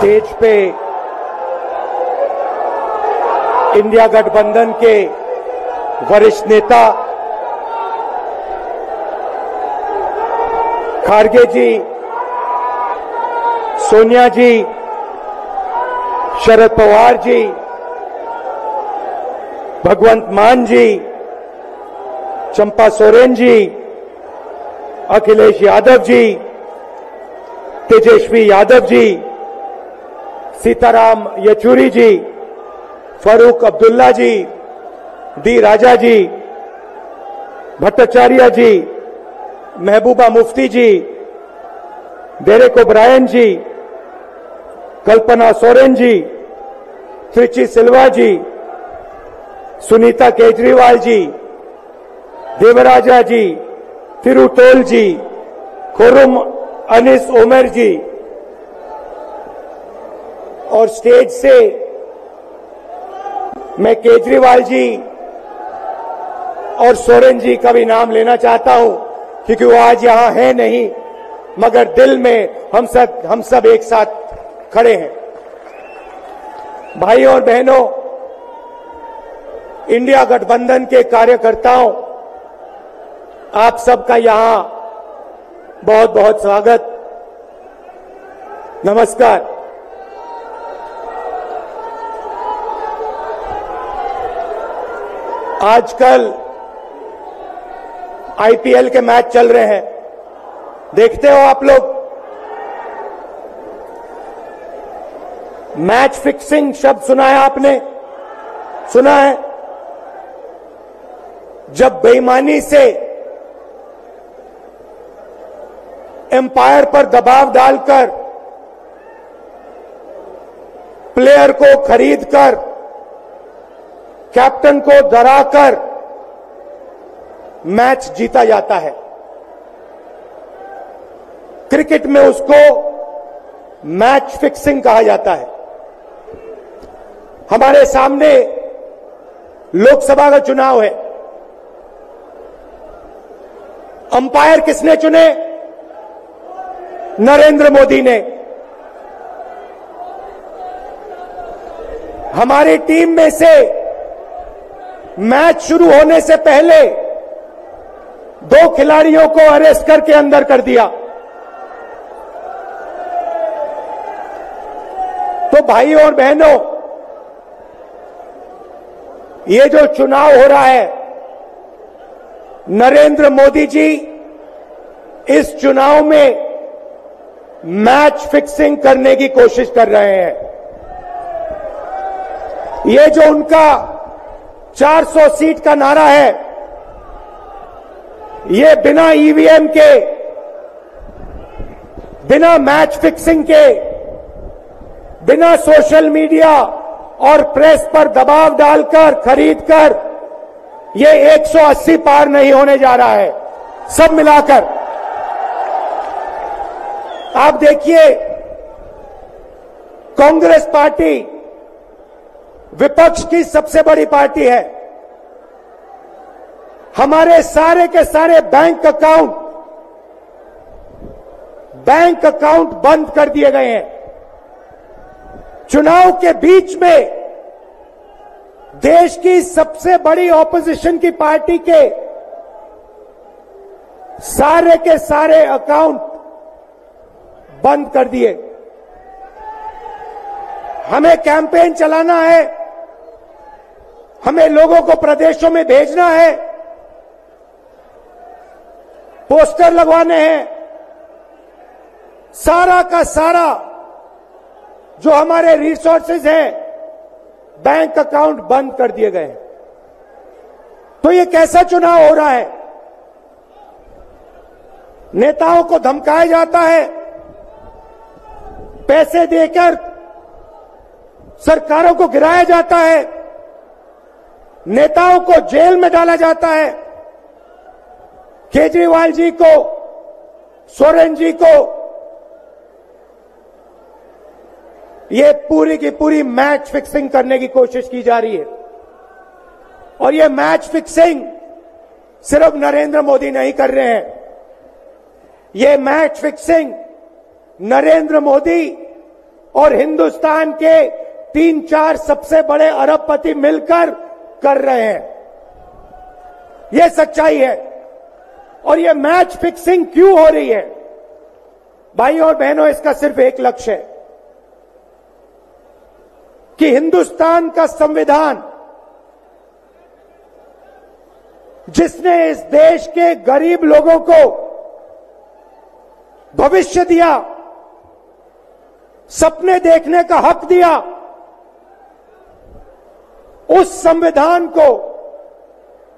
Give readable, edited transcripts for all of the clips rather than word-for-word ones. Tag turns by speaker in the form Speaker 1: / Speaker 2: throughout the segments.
Speaker 1: Stage पे India गठबंधन के वरिष्ठ नेता खारगे जी, सोनिया जी, शरद पवार जी, भगवंत मान जी, चंपा सोरेन जी, अखिलेश यादव जी, तेजस्वी यादव जी, सीताराम येचुरी जी, फारूक अब्दुल्ला जी, डी राजा जी, भट्टाचार्य जी, महबूबा मुफ्ती जी, डेरेक ओब्रायन जी, कल्पना सोरेन जी, त्रिची सिल्वा जी, सुनीता केजरीवाल जी, देवराजा जी, तिरुतोल जी, खुर्रम अनीस उमर जी, और स्टेज से मैं केजरीवाल जी और सोरेन जी का भी नाम लेना चाहता हूं, क्योंकि वो आज यहां है नहीं, मगर दिल में हम सब एक साथ खड़े हैं। भाइयों और बहनों, इंडिया गठबंधन के कार्यकर्ताओं, आप सबका यहां बहुत बहुत स्वागत, नमस्कार। आजकल आईपीएल के मैच चल रहे हैं, देखते हो आप लोग। मैच फिक्सिंग शब्द सुना है आपने? सुना है? जब बेईमानी से एम्पायर पर दबाव डालकर प्लेयर को खरीदकर कैप्टन को डराकर मैच जीता जाता है। क्रिकेट में उसको मैच फिक्सिंग कहा जाता है। हमारे सामने लोकसभा का चुनाव है। अंपायर किसने चुने? नरेंद्र मोदी ने। हमारी टीम में से मैच शुरू होने से पहले 2 खिलाड़ियों को अरेस्ट करके अंदर कर दिया। तो भाइयों और बहनों, ये जो चुनाव हो रहा है, नरेंद्र मोदी जी इस चुनाव में मैच फिक्सिंग करने की कोशिश कर रहे हैं। ये जो उनका 400 सीट का नारा है, ये बिना ईवीएम के, बिना मैच फिक्सिंग के, बिना सोशल मीडिया और प्रेस पर दबाव डालकर खरीदकर ये 180 पार नहीं होने जा रहा है। सब मिलाकर आप देखिए, कांग्रेस पार्टी विपक्ष की सबसे बड़ी पार्टी है। हमारे सारे के सारे बैंक अकाउंट बंद कर दिए गए हैं। चुनाव के बीच में देश की सबसे बड़ी ऑपोजिशन की पार्टी के सारे अकाउंट बंद कर दिए। हमें कैंपेन चलाना है, हमें लोगों को प्रदेशों में भेजना है, पोस्टर लगवाने हैं, सारा का सारा जो हमारे रिसोर्सेज हैं, बैंक अकाउंट बंद कर दिए गए। तो ये कैसा चुनाव हो रहा है? नेताओं को धमकाया जाता है, पैसे देकर सरकारों को गिराया जाता है, नेताओं को जेल में डाला जाता है। केजरीवाल जी को, सोरेन जी को ये पूरी की पूरी मैच फिक्सिंग करने की कोशिश की जा रही है। और ये मैच फिक्सिंग सिर्फ नरेंद्र मोदी नहीं कर रहे हैं। ये मैच फिक्सिंग नरेंद्र मोदी और हिंदुस्तान के 3-4 सबसे बड़े अरबपति मिलकर कर रहे हैं। यह सच्चाई है। और यह मैच फिक्सिंग क्यों हो रही है? भाइयों और बहनों, इसका सिर्फ एक लक्ष्य है कि हिंदुस्तान का संविधान, जिसने इस देश के गरीब लोगों को भविष्य दिया, सपने देखने का हक दिया, उस संविधान को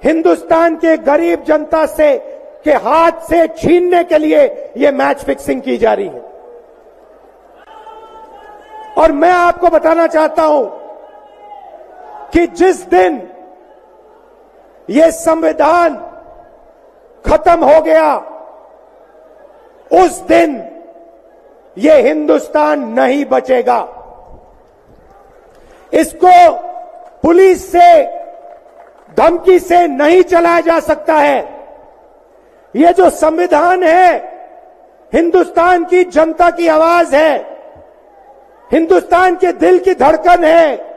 Speaker 1: हिंदुस्तान के गरीब जनता से के हाथ से छीनने के लिए यह मैच फिक्सिंग की जा रही है। और मैं आपको बताना चाहता हूं कि जिस दिन यह संविधान खत्म हो गया, उस दिन यह हिंदुस्तान नहीं बचेगा। इसको पुलिस से, धमकी से नहीं चलाया जा सकता है। यह जो संविधान है, हिंदुस्तान की जनता की आवाज है, हिंदुस्तान के दिल की धड़कन है।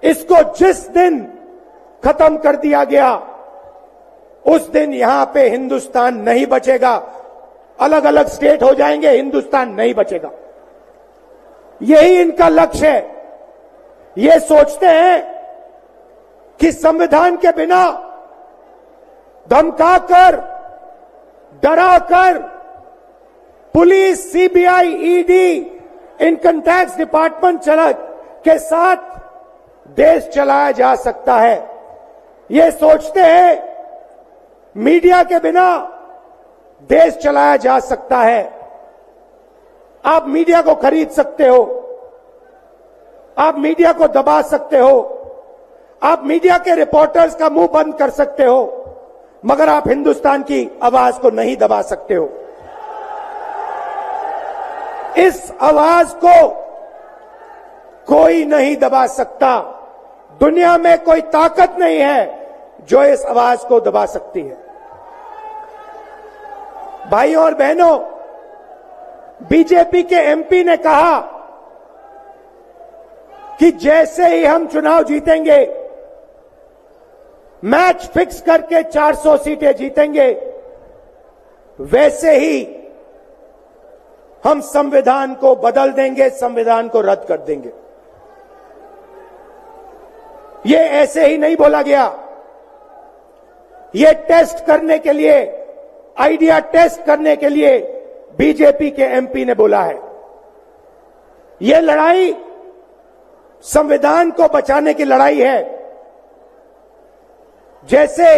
Speaker 1: इसको जिस दिन खत्म कर दिया गया, उस दिन यहां पे हिंदुस्तान नहीं बचेगा। अलग अलग स्टेट हो जाएंगे, हिंदुस्तान नहीं बचेगा। यही इनका लक्ष्य है। ये सोचते हैं कि संविधान के बिना धमकाकर, डराकर police, CBI, ED, income tax department के साथ देश चलाया जा सकता है। ये सोचते हैं मीडिया के बिना देश चलाया जा सकता है। आप मीडिया को खरीद सकते हो, आप मीडिया को दबा सकते हो, आप मीडिया के रिपोर्टर्स का मुंह बंद कर सकते हो, मगर आप हिंदुस्तान की आवाज को नहीं दबा सकते हो। इस आवाज को कोई नहीं दबा सकता। दुनिया में कोई ताकत नहीं है जो इस आवाज को दबा सकती है। भाइयों और बहनों, बीजेपी के एमपी ने कहा कि जैसे ही हम चुनाव जीतेंगे, मैच फिक्स करके 400 सीटें जीतेंगे, वैसे ही हम संविधान को बदल देंगे, संविधान को रद्द कर देंगे। ये ऐसे ही नहीं बोला गया। ये टेस्ट करने के लिए, आइडिया टेस्ट करने के लिए बीजेपी के एमपी ने बोला है। ये लड़ाई संविधान को बचाने की लड़ाई है। जैसे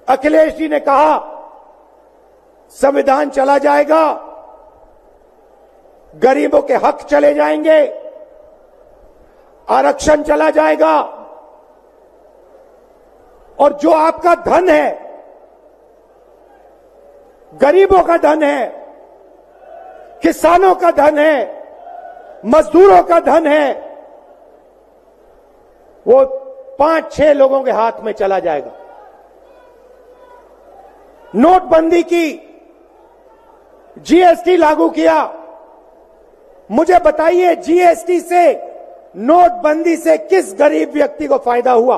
Speaker 1: अखिलेश जी ने कहा, संविधान चला जाएगा, गरीबों के हक चले जाएंगे, आरक्षण चला जाएगा, और जो आपका धन है, गरीबों का धन है, किसानों का धन है, मजदूरों का धन है, वो 5-6 लोगों के हाथ में चला जाएगा। नोटबंदी की, जीएसटी लागू किया। मुझे बताइए, जीएसटी से, नोटबंदी से किस गरीब व्यक्ति को फायदा हुआ?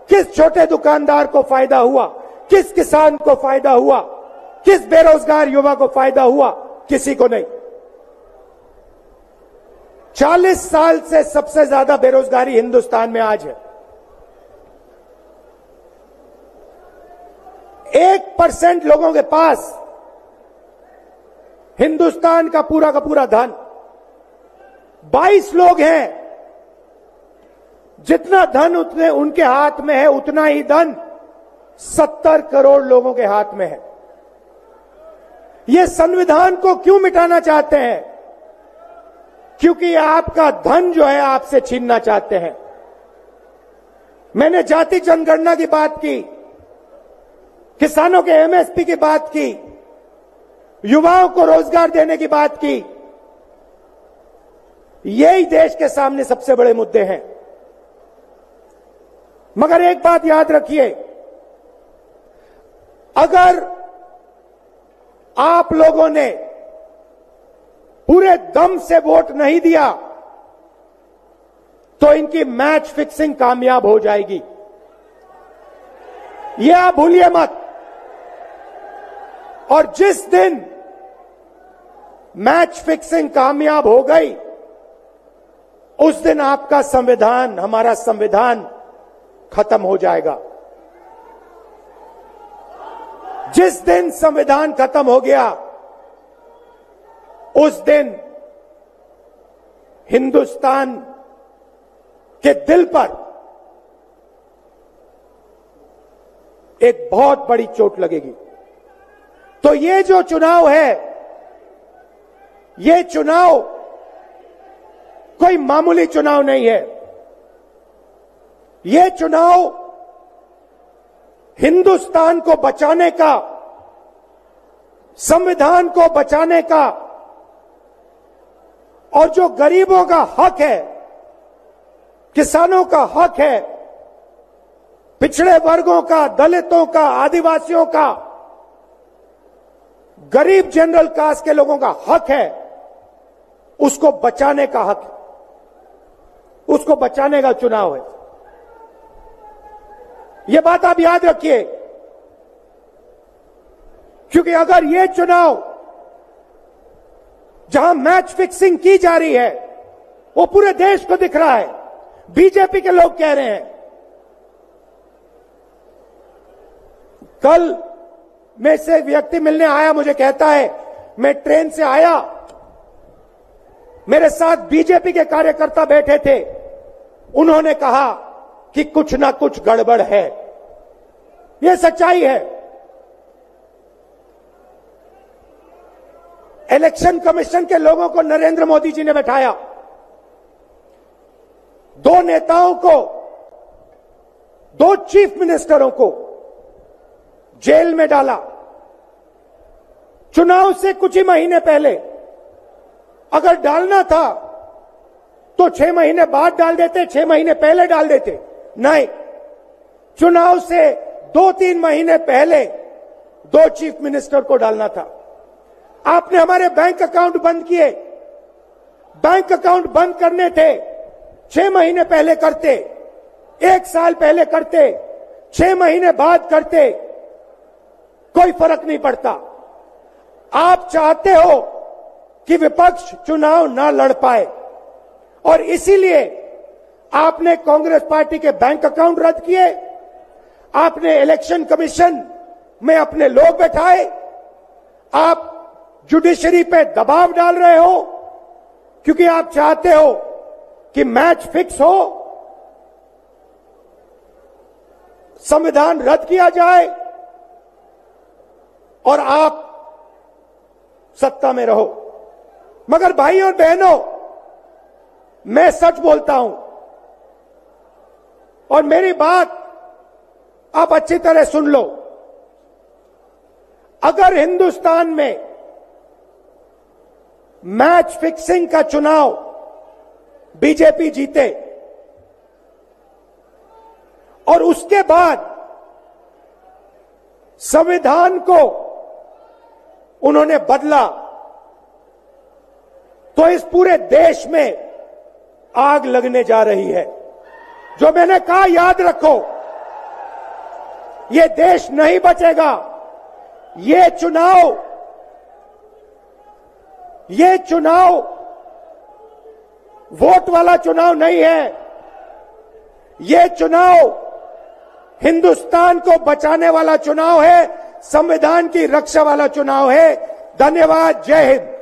Speaker 1: किस छोटे दुकानदार को फायदा हुआ? किस किसान को फायदा हुआ? किस बेरोजगार युवा को फायदा हुआ? किसी को नहीं। 40 साल से सबसे ज्यादा बेरोजगारी हिंदुस्तान में आज है। 1% लोगों के पास हिंदुस्तान का पूरा धन, 22 लोग हैं। जितना धन उतने उनके हाथ में है, उतना ही धन 70 करोड़ लोगों के हाथ में है। ये संविधान को क्यों मिटाना चाहते हैं? क्योंकि आपका धन जो है आपसे छीनना चाहते हैं। मैंने जाति जनगणना की बात की, किसानों के एमएसपी की बात की, युवाओं को रोजगार देने की बात की। यही देश के सामने सबसे बड़े मुद्दे हैं। मगर एक बात याद रखिए, अगर आप लोगों ने पूरे दम से वोट नहीं दिया तो इनकी मैच फिक्सिंग कामयाब हो जाएगी। यह आप भूलिए मत। और जिस दिन मैच फिक्सिंग कामयाब हो गई, उस दिन आपका संविधान, हमारा संविधान खत्म हो जाएगा। जिस दिन संविधान खत्म हो गया, उस दिन हिंदुस्तान के दिल पर एक बहुत बड़ी चोट लगेगी। तो ये जो चुनाव है, ये चुनाव कोई मामूली चुनाव नहीं है। ये चुनाव हिंदुस्तान को बचाने का, संविधान को बचाने का, और जो गरीबों का हक है, किसानों का हक है, पिछड़े वर्गों का, दलितों का, आदिवासियों का, गरीब जनरल कास्ट के लोगों का हक है, उसको बचाने का हक, उसको बचाने का चुनाव है। यह बात आप याद रखिए, क्योंकि अगर यह चुनाव जहां मैच फिक्सिंग की जा रही है, वो पूरे देश को दिख रहा है, बीजेपी के लोग कह रहे हैं। कल में से एक व्यक्ति मिलने आया, मुझे कहता है मैं ट्रेन से आया, मेरे साथ बीजेपी के कार्यकर्ता बैठे थे, उन्होंने कहा कि कुछ ना कुछ गड़बड़ है। यह सच्चाई है। इलेक्शन कमीशन के लोगों को नरेंद्र मोदी जी ने बैठाया, दो नेताओं को, दो चीफ मिनिस्टरों को जेल में डाला। चुनाव से कुछ ही महीने पहले अगर डालना था तो 6 महीने बाद डाल देते, 6 महीने पहले डाल देते। नहीं, चुनाव से 2-3 महीने पहले 2 चीफ मिनिस्टर को डालना था। आपने हमारे बैंक अकाउंट बंद किए। बैंक अकाउंट बंद करने थे, 6 महीने पहले करते, 1 साल पहले करते, 6 महीने बाद करते, कोई फर्क नहीं पड़ता। आप चाहते हो कि विपक्ष चुनाव ना लड़ पाए, और इसीलिए आपने कांग्रेस पार्टी के बैंक अकाउंट रद्द किए, आपने इलेक्शन कमीशन में अपने लोग बैठाए, आप जुडिशरी पे दबाव डाल रहे हो, क्योंकि आप चाहते हो कि मैच फिक्स हो, संविधान रद्द किया जाए और आप सत्ता में रहो। मगर भाई और बहनों, मैं सच बोलता हूं, और मेरी बात आप अच्छी तरह सुन लो। अगर हिंदुस्तान में मैच फिक्सिंग का चुनाव बीजेपी जीते और उसके बाद संविधान को उन्होंने बदला, तो इस पूरे देश में आग लगने जा रही है। जो मैंने कहा याद रखो, ये देश नहीं बचेगा। ये चुनाव वोट वाला चुनाव नहीं है। ये चुनाव हिंदुस्तान को बचाने वाला चुनाव है, संविधान की रक्षा वाला चुनाव है। धन्यवाद। जय हिंद।